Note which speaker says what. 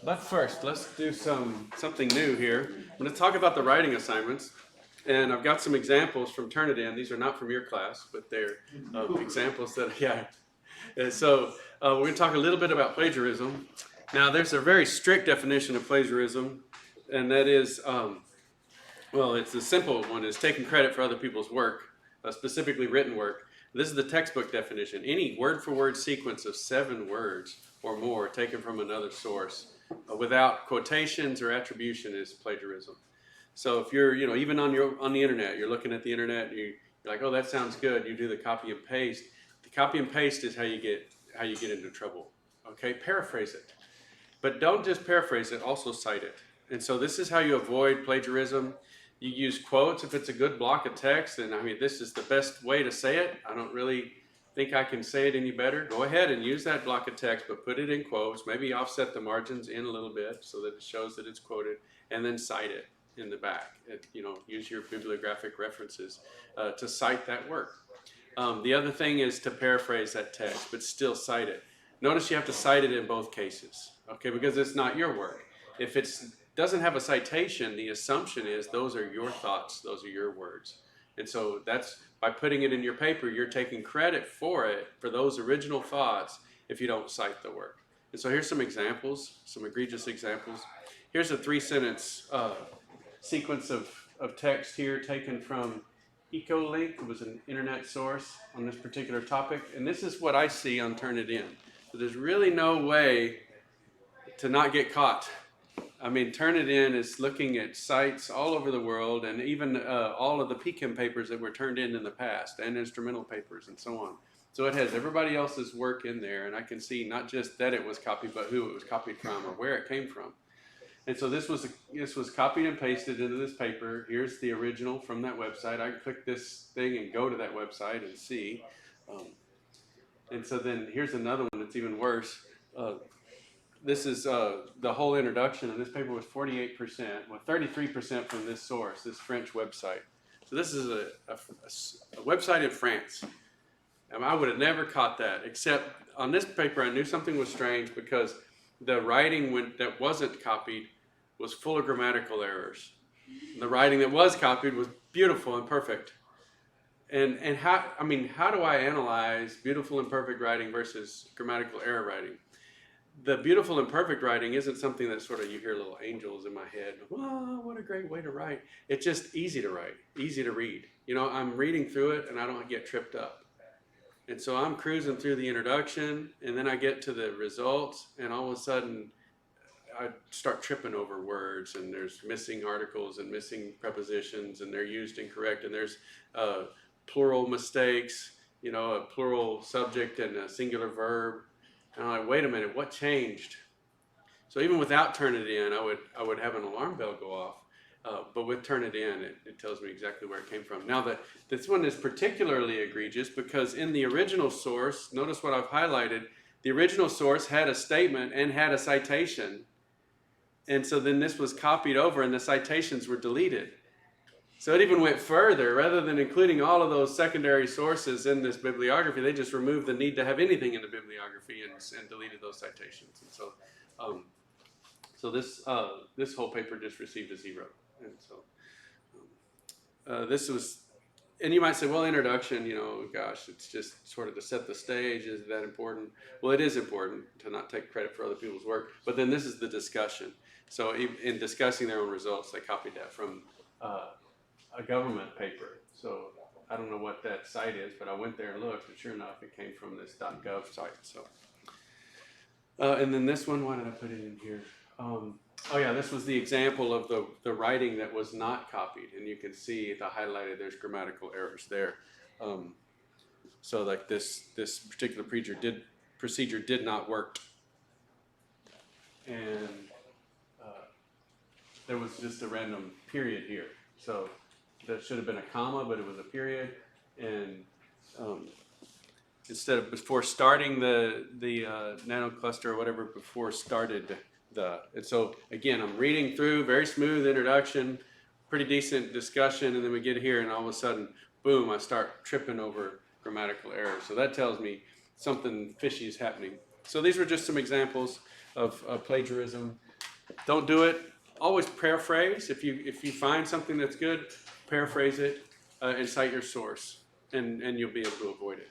Speaker 1: But first, let's do something new here. I'm going to talk about the writing assignments, and I've got some examples from TurnItIn. These are not from your class, but they're examples that, yeah. So we're going to talk a little bit about plagiarism. Now, there's a very strict definition of plagiarism, and that is, well, it's the simple one is taking credit for other people's work, specifically written work. This is the textbook definition. Any word-for-word sequence of 7 words or more taken from another source without quotations or attribution is plagiarism. So if you're, even on the internet, you're looking at the internet and you're like, oh, that sounds good. You do the copy and paste. The copy and paste is how you get into trouble. Okay, paraphrase it, but don't just paraphrase it. Also cite it. And so this is how you avoid plagiarism. You use quotes if it's a good block of text, and I mean, this is the best way to say it. I don't really think I can say it any better. Go ahead and use that block of text, but put it in quotes. Maybe offset the margins in a little bit so that it shows that it's quoted, and then cite it in the back. Use your bibliographic references to cite that work. The other thing is to paraphrase that text, but still cite it. Notice you have to cite it in both cases, okay, because it's not your work. If it doesn't have a citation, the assumption is those are your thoughts, those are your words. And so that's, by putting it in your paper, you're taking credit for it, for those original thoughts, if you don't cite the work. And so here's some examples, some egregious examples. Here's a 3-sentence sequence of text here taken from EcoLink. It was an internet source on this particular topic. And this is what I see on TurnItIn. So there's really no way to not get caught. I mean, TurnItIn is looking at sites all over the world, and even all of the PChem papers that were turned in the past, and instrumental papers and so on. So it has everybody else's work in there, and I can see not just that it was copied, but who it was copied from or where it came from. And so this was copied and pasted into this paper. Here's the original from that website. I can click this thing and go to that website and see. And so then here's another one that's even worse. This is the whole introduction, and this paper was 48%, well, 33% from this source, this French website. So this is a website in France. And I would have never caught that, except on this paper I knew something was strange because the writing that wasn't copied was full of grammatical errors. The writing that was copied was beautiful and perfect. And how do I analyze beautiful and perfect writing versus grammatical error writing? The beautiful and perfect writing isn't something that sort of you hear little angels in my head. Wow, what a great way to write. It's just easy to write, easy to read. I'm reading through it and I don't get tripped up. And so I'm cruising through the introduction and then I get to the results and all of a sudden I start tripping over words and there's missing articles and missing prepositions and they're used incorrect and there's plural mistakes, a plural subject and a singular verb. And I'm like, wait a minute, what changed? So even without TurnItIn, I would have an alarm bell go off. But with TurnItIn, it tells me exactly where it came from. Now, this one is particularly egregious because in the original source, notice what I've highlighted, the original source had a statement and had a citation. And so then this was copied over and the citations were deleted. So it even went further. Rather than including all of those secondary sources in this bibliography, they just removed the need to have anything in the bibliography and deleted those citations. And so this whole paper just received a 0. And so this was, and you might say, well, introduction, gosh, it's just sort of to set the stage. Is that important? Well, it is important to not take credit for other people's work. But then this is the discussion. So in discussing their own results, they copied that from a government paper. So I don't know what that site is, but I went there and looked, and sure enough, it came from this .gov site. So, and then this one, why did I put it in here? Oh yeah, this was the example of the writing that was not copied, and you can see the highlighted. There's grammatical errors there. So like this particular procedure did not work, and there was just a random period here. So that should have been a comma, but it was a period. And instead of before starting the nano cluster or whatever, before started and so again, I'm reading through, very smooth introduction, pretty decent discussion, and then we get here and all of a sudden, boom, I start tripping over grammatical errors. So that tells me something fishy is happening. So these were just some examples of plagiarism. Don't do it. Always paraphrase. If you find something that's good, paraphrase it and cite your source, and you'll be able to avoid it.